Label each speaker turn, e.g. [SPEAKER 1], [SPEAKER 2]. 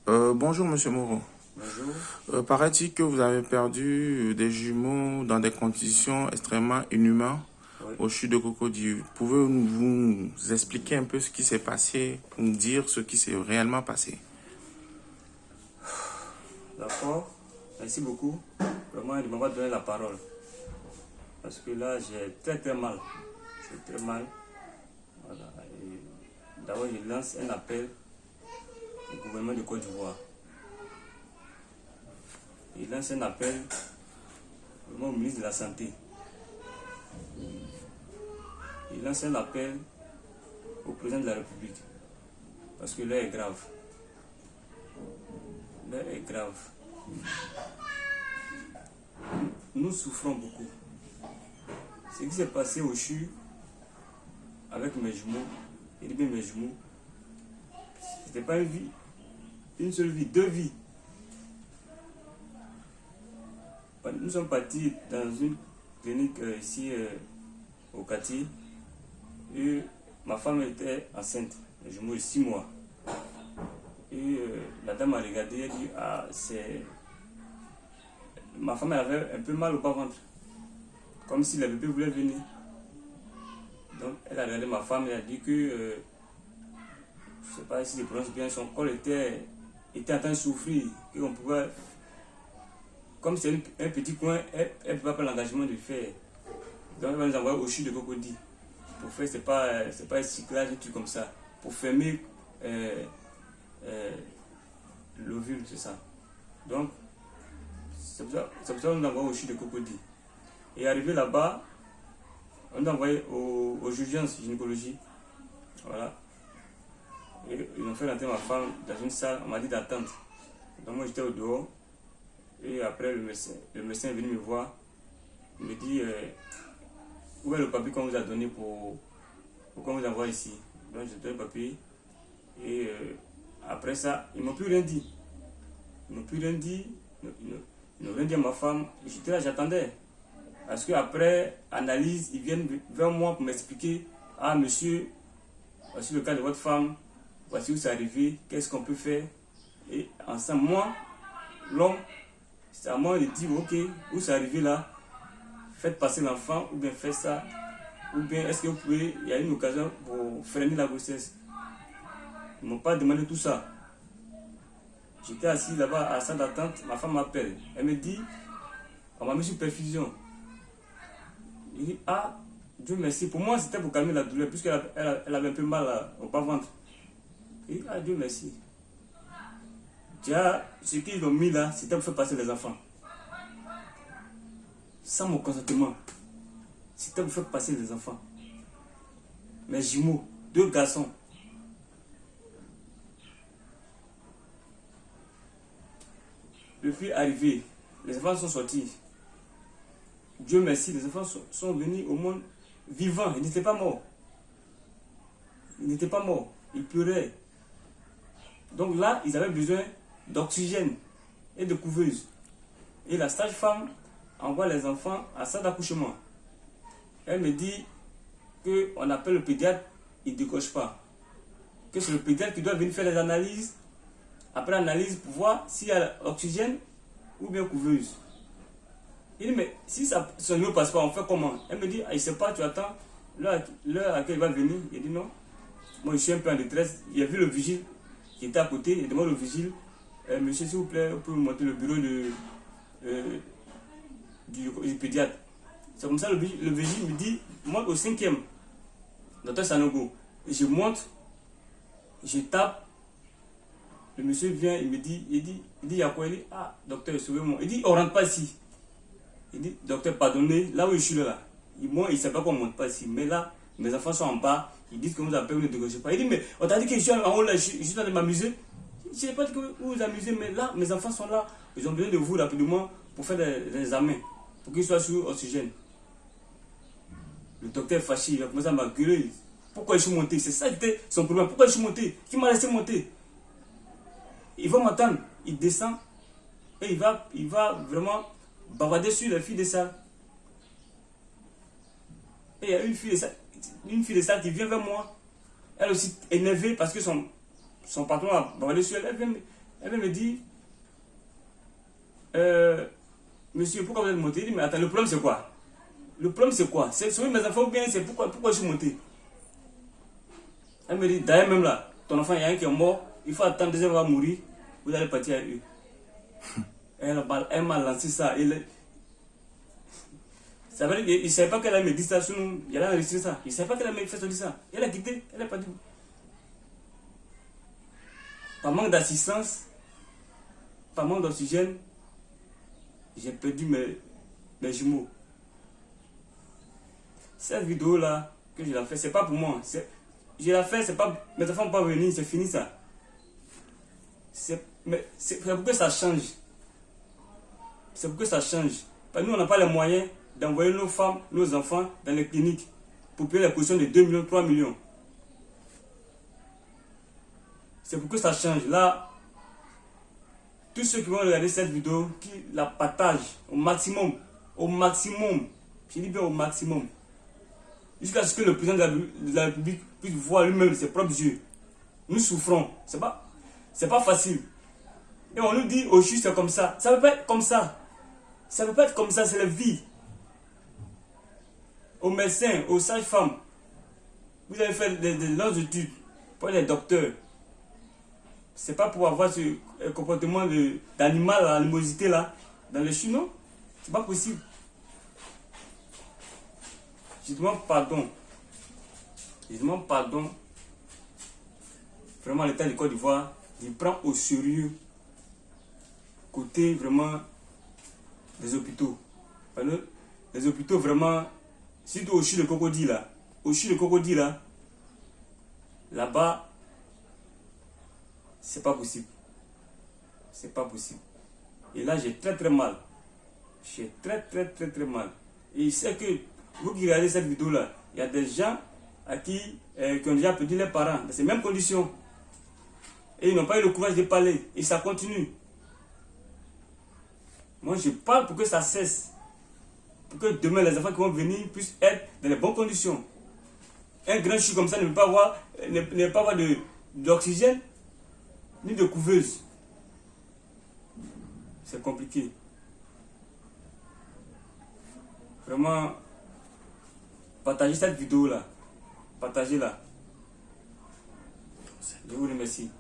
[SPEAKER 1] Bonjour Monsieur Moreau.
[SPEAKER 2] Bonjour.
[SPEAKER 1] Paraît-il que vous avez perdu des jumeaux dans des conditions extrêmement inhumaines
[SPEAKER 2] Oui.
[SPEAKER 1] au chute de Cocody. Pouvez-vous nous expliquer un peu ce qui s'est passé, nous dire ce qui s'est réellement passé?
[SPEAKER 2] D'accord. Merci beaucoup. Vraiment, il m'a donné la parole. Parce que là, j'ai très mal. J'ai très mal. Voilà. D'abord, je lance un appel au gouvernement de Côte d'Ivoire. Il lance un appel vraiment au ministre de la Santé. Il lance un appel au président de la République. Parce que l'heure est grave. L'heure est grave. Nous souffrons beaucoup. Ce qui s'est passé au CHU avec mes jumeaux, et bien mes jumeaux, c'était pas une vie, une seule vie, deux vies. Nous sommes partis dans une clinique ici au quartier et ma femme était enceinte, mes jumeaux de 6 mois. Et la dame a regardé et a dit, ah, c'est... Ma femme elle avait un peu mal au bas-ventre, comme si le bébé voulait venir. Donc elle a regardé ma femme et a dit que, je ne sais pas si je prononce bien, son corps était en train de souffrir, qu'on pouvait, comme c'est un petit coin, elle ne peut pas prendre l'engagement de faire. Donc elle va nous envoyer au CHU de Cocody. Pour faire, c'est pas un cyclage, un truc comme ça. Pour fermer l'ovule, c'est ça. Donc, c'est pour ça qu'on nous envoie au CHU de Cocody. Et arrivé là-bas, on nous envoyé aux urgences gynécologie. Voilà. Et ils ont fait rentrer ma femme dans une salle, on m'a dit d'attendre. Donc moi j'étais au dehors. Et après le médecin est venu me voir. Il me dit où est le papier qu'on vous a donné pour qu'on vous envoie ici. Donc j'ai donné le papier. Et après ça, ils ne m'ont plus rien dit. Ils n'ont plus rien dit. Ils n'ont rien dit à ma femme. J'étais là, j'attendais. Parce qu'après analyse, ils viennent vers moi pour m'expliquer, ah monsieur, voici le cas de votre femme, voici où c'est arrivé, qu'est-ce qu'on peut faire. Et ensemble, moi, l'homme, c'est à moi de dire, ok, où c'est arrivé là, faites passer l'enfant, ou bien faites ça, ou bien est-ce que vous pouvez, il y a une occasion pour freiner la grossesse. Ils ne m'ont pas demandé tout ça. J'étais assis là-bas à la salle d'attente, ma femme m'appelle, elle me dit, on m'a mis sur perfusion. Il dit, ah, Dieu merci. Pour moi, c'était pour calmer la douleur, puisqu'elle avait un peu mal au bas-ventre. Il dit, ah, Dieu merci. Déjà, ce qu'ils ont mis là, c'était pour faire passer les enfants. Sans mon consentement. C'était pour faire passer les enfants. Mes jumeaux, 2 garçons. Depuis arrivé, les enfants sont sortis. Dieu merci, les enfants sont venus au monde vivants. Ils n'étaient pas morts. Ils n'étaient pas morts. Ils pleuraient. Donc là, ils avaient besoin d'oxygène et de couveuse. Et la sage-femme envoie les enfants à la salle d'accouchement. Elle me dit qu'on appelle le pédiatre, il ne décoche pas. Que c'est le pédiatre qui doit venir faire les analyses. Après l'analyse, pour voir s'il y a oxygène ou bien couveuse. Il dit, mais si ça ne passe pas, on fait comment? Elle me dit, ah, il ne sait pas, tu attends l'heure à laquelle il va venir. Il dit non. Moi, je suis un peu en détresse. Il a vu le vigile qui était à côté. Il demande au vigile, monsieur, s'il vous plaît, vous pouvez me montrer le bureau du pédiatre. C'est comme ça, le vigile me dit, monte au 5e, docteur Sanogo. Et je monte, je tape. Le monsieur vient, il me dit, il y a quoi? Il dit, ah, docteur, sauvez-moi. Il dit, on ne rentre pas ici. Il dit, docteur, pardonnez, là où je suis là. Moi, il ne sait pas qu'on ne monte pas ici. Mais là, mes enfants sont en bas. Ils disent que vous appelez, vous ne dégagez pas. Il dit, mais on t'a dit que je suis en haut là, je suis en train de m'amuser. Je n'ai pas dit que vous vous amusez, mais là, mes enfants sont là. Ils ont besoin de vous rapidement pour faire des examens, pour qu'ils soient sous oxygène. Le docteur est fâché, il a commencé à m'engueuler. Pourquoi je suis monté? C'est ça qui était son problème. Pourquoi je suis monté? Qui m'a laissé monter? Il va m'attendre. Il descend et il va vraiment bavarder sur les filles de salle. Et il y a une fille de salle qui vient vers moi. Elle aussi énervée parce que son patron a bavardé sur elle. Elle vient Elle me dit, monsieur, pourquoi vous êtes monté? Il dit, mais attends, le problème c'est quoi? Le problème c'est quoi? C'est sauver mes enfants ou bien c'est pourquoi je suis monté? Elle me dit, d'ailleurs même là, ton enfant, il y a un qui est mort, il faut attendre, deuxième va mourir, vous allez partir avec eux. Elle m'a lancé ça. Ça veut dire qu'il ne savait pas qu'elle allait me dire ça, sinon il allait enregistrer ça. Il ne savait pas qu'elle allait me faire sortir ça. Elle a quitté, elle est partie. Par manque d'assistance, par manque d'oxygène, j'ai perdu mes jumeaux. Cette vidéo-là, que je l'ai fait, c'est pas pour moi. Je l'ai fait, c'est pas. Mes enfants ne vont pas venir, c'est fini ça. C'est pour que ça change. C'est pour que ça change. Parce que nous, on n'a pas les moyens d'envoyer nos femmes, nos enfants dans les cliniques pour payer la caution de 2 millions, 3 millions. C'est pour que ça change. Là, tous ceux qui vont regarder cette vidéo, qui la partagent au maximum, je dis bien au maximum, jusqu'à ce que le président de la République puisse voir lui-même ses propres yeux. Nous souffrons. C'est pas facile. Et on nous dit au juge c'est comme ça. Ça ne peut pas être comme ça. Ça ne peut pas être comme ça, c'est la vie. Aux médecins, aux sages-femmes, vous avez fait des longues études pour être des docteurs. C'est pas pour avoir ce comportement d'animal, l'animosité là, dans les chiens, non. C'est pas possible. Je demande pardon. Je demande pardon. Vraiment, l'État de Côte d'Ivoire, il prend au sérieux côté vraiment des hôpitaux. Les hôpitaux vraiment, surtout au CHU de Cocody là, là-bas, c'est pas possible. C'est pas possible. Et là, j'ai très mal. J'ai très mal. Et je sais que vous qui regardez cette vidéo là, il y a des gens qui ont déjà perdu leurs parents dans ces mêmes conditions. Et ils n'ont pas eu le courage de parler. Et ça continue. Moi, je parle pour que ça cesse. Pour que demain, les enfants qui vont venir puissent être dans les bonnes conditions. Un grand CHU comme ça ne peut pas avoir d'oxygène ni de couveuse. C'est compliqué. Vraiment, partagez cette vidéo là. Partagez-la. Je vous remercie.